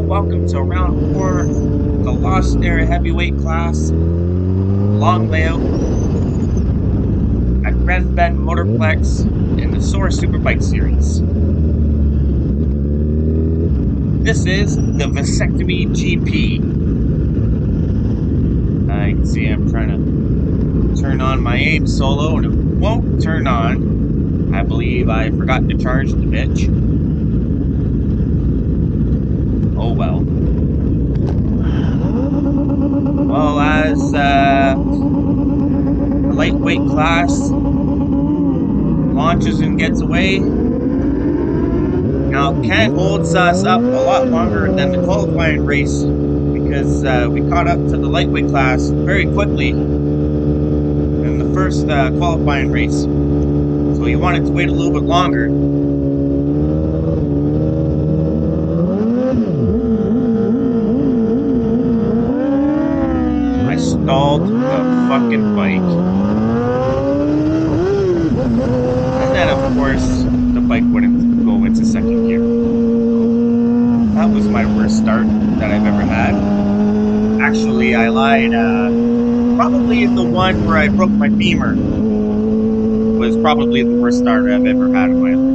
welcome to round 4, the Lost Air heavyweight class, long layout at Red Bend Motorplex in the SOAR Superbike Series. This is the Vasectomy GP. You can see I'm trying to turn on my aim solo and it won't turn on. I believe I forgot to charge the bitch. Oh well. Well, as the lightweight class launches and gets away, now Kent holds us up a lot longer than the qualifying race because we caught up to the lightweight class very quickly in the first qualifying race. So he wanted to wait a little bit longer. I stalled the fucking bike. And then of course the bike wouldn't go into second gear. That was my worst start that I've ever had. Actually, I lied. Probably the one where I broke my femur was probably the worst start I've ever had in my life.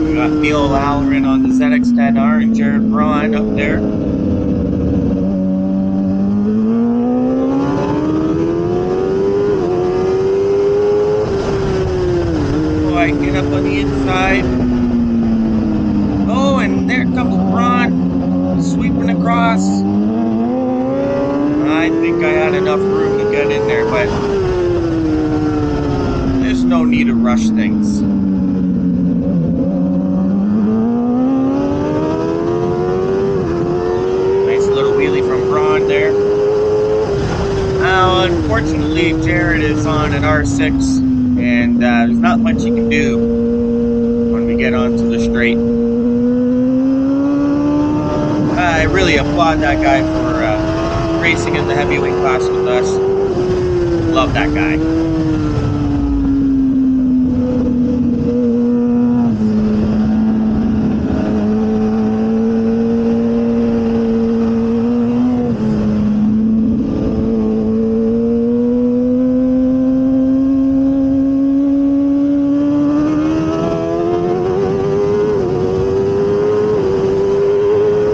We got Neil Halloran on the ZX-10R and Jared Braun up there. I get up on the inside. Oh, and there comes Braun sweeping across. I think I had enough room to get in there, but there's no need to rush things. Nice little wheelie from Braun there. Now, unfortunately, Jared is on an R6. And there's not much you can do when we get onto the straight. I really applaud that guy for racing in the heavyweight class with us. Love that guy.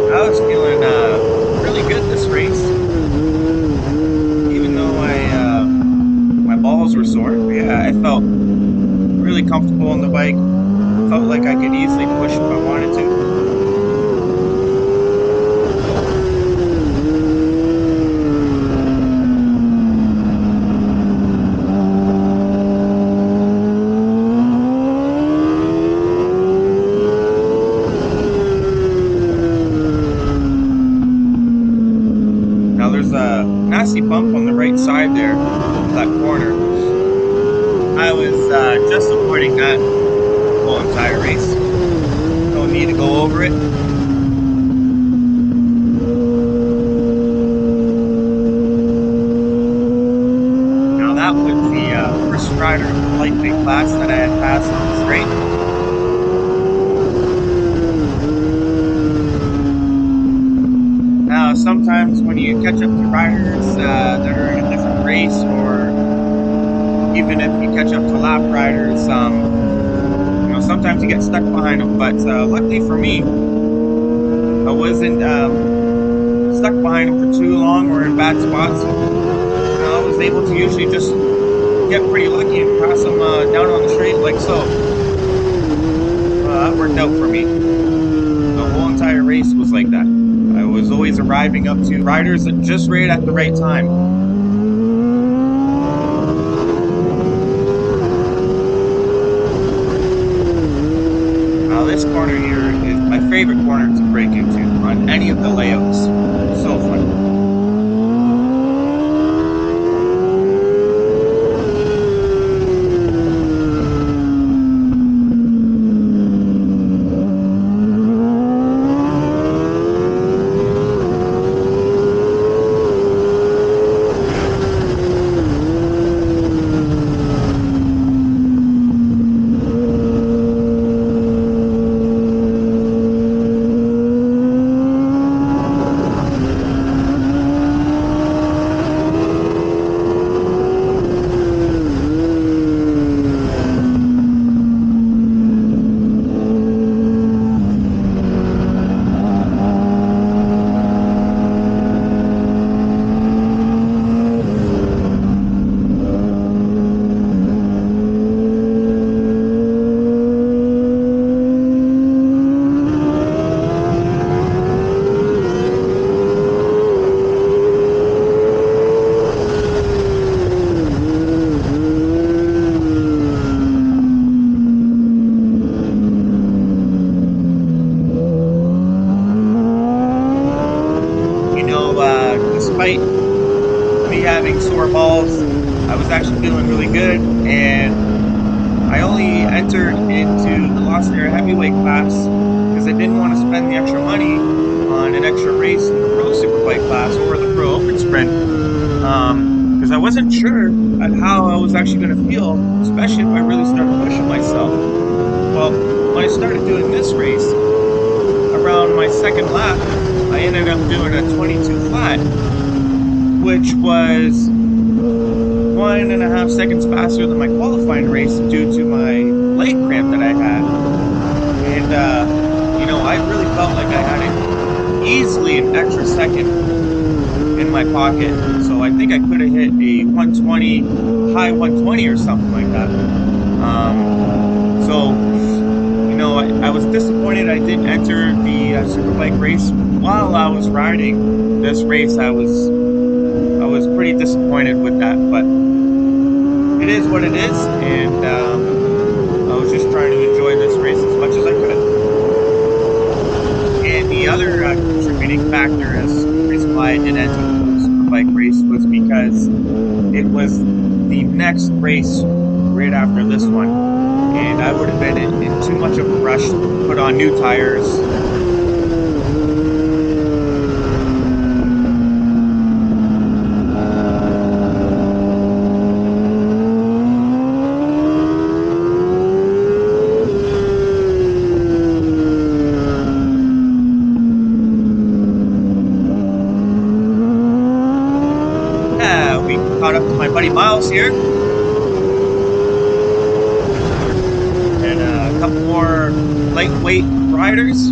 I was feeling really good this race, even though my balls were sore. Yeah, I felt really comfortable on the bike. Felt like I could easily push if I wanted to. There's a nasty bump on the right side there, that corner. I was just avoiding that the whole entire race. No need to go over it. Now that was the first rider of the lightweight class that I had passed on the straight. Now, sometimes when you catch up to riders that are in a different race, or even if you catch up to lap riders, sometimes you get stuck behind them. But luckily for me, I wasn't stuck behind them for too long or in bad spots. I was able to usually just get pretty lucky and pass them down on the straight like so. That worked out for me. The whole entire race was like that. I was always arriving up to riders just right at the right time. Now this corner here is my favorite corner to break into on any of the layouts. So fun. despite me having sore balls, I was actually feeling really good, and I only entered into the Lost Air heavyweight class because I didn't want to spend the extra money on an extra race in the Pro Superbike class or the Pro Open Sprint, because I wasn't sure at how I was actually going to feel, especially if I really started pushing myself. Well, when I started doing this race, around my second lap, I ended up doing a 22 flat, which was 1.5 seconds faster than my qualifying race due to my leg cramp that I had. And, I really felt like I had easily an extra second in my pocket. So I think I could have hit a 120, high 120 or something like that. So I was disappointed I didn't enter the Superbike race while I was riding this race. I was pretty disappointed with that, but it is what it is, and I was just trying to enjoy this race as much as I could. And the other contributing factor as the reason why I did enter the Pro Superbike race was because it was the next race right after this one, and I would have been in too much of a rush to put on new tires. We caught up to my buddy Miles here, and a couple more lightweight riders.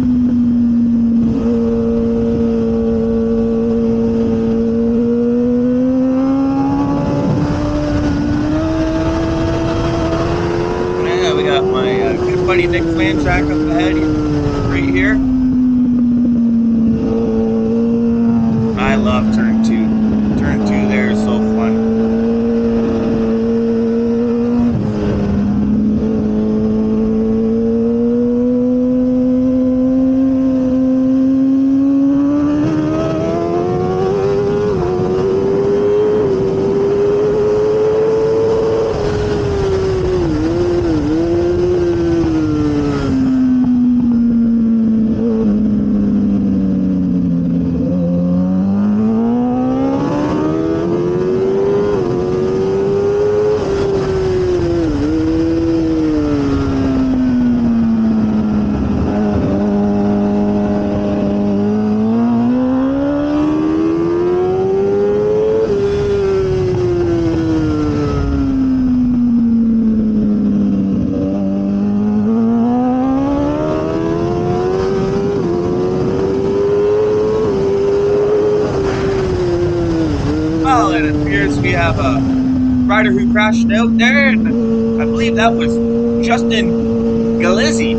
Yeah, we got my good buddy Nick Flantrack up ahead right here. I love turn two. Turn two there is so fun. Well, it appears we have a rider who crashed out there, and I believe that was Justin Galizzi.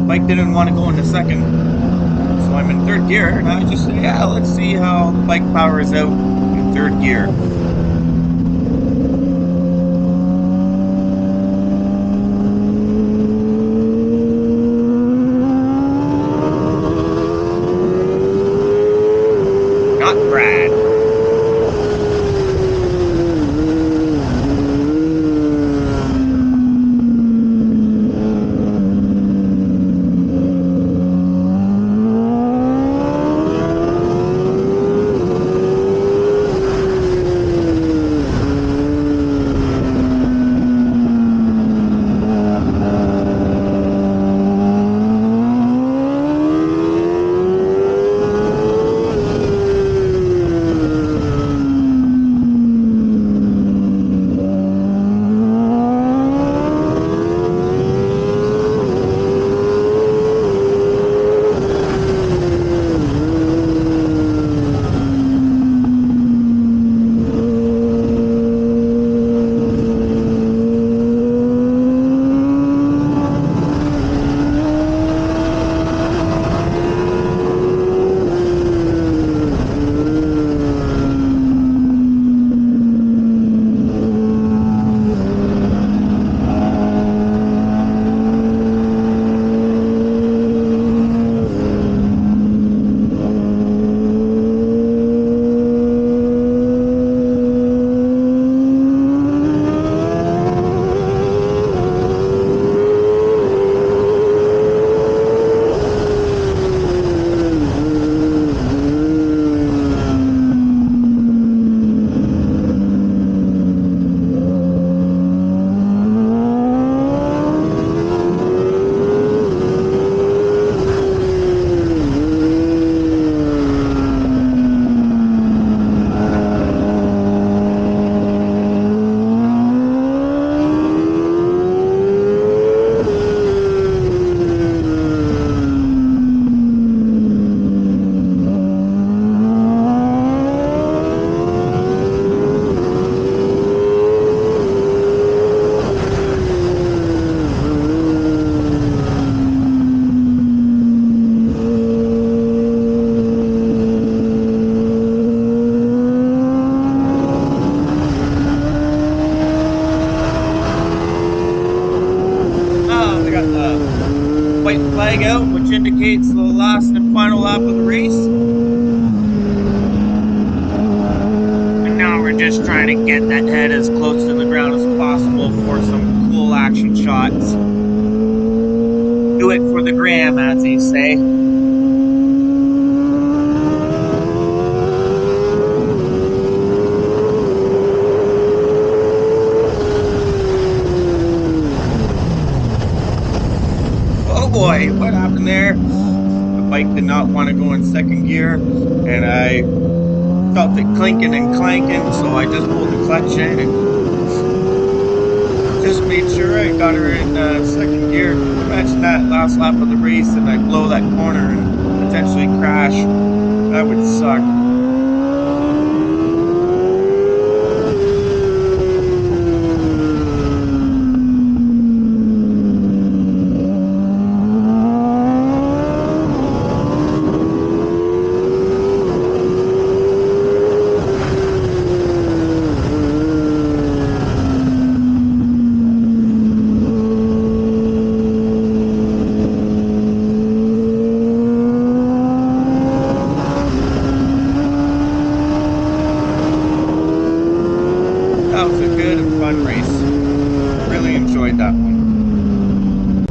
bike didn't want to go into second. So I'm in third gear, and I just say, yeah, let's see how the bike powers out in third gear. Not Brad. We got the white flag out, which indicates the last and final lap of the race. And now we're just trying to get that head as close to the ground as possible for some cool action shots. Do it for the gram, as they say. Oh boy, what happened there? The bike did not want to go in second gear, and I felt it clinking and clanking, so I just pulled the clutch in and just made sure I got her in second gear. Imagine that last lap of the race and I blow that corner and potentially crash. That would suck. That was a good and fun race. Really enjoyed that one.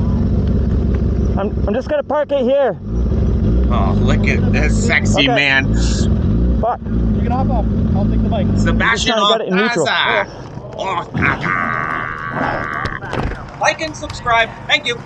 I'm just gonna park it here. Oh, look at this sexy man. Fuck. You can hop off. I'll take the bike. Sebastian got it in neutral. Like and subscribe. Thank you.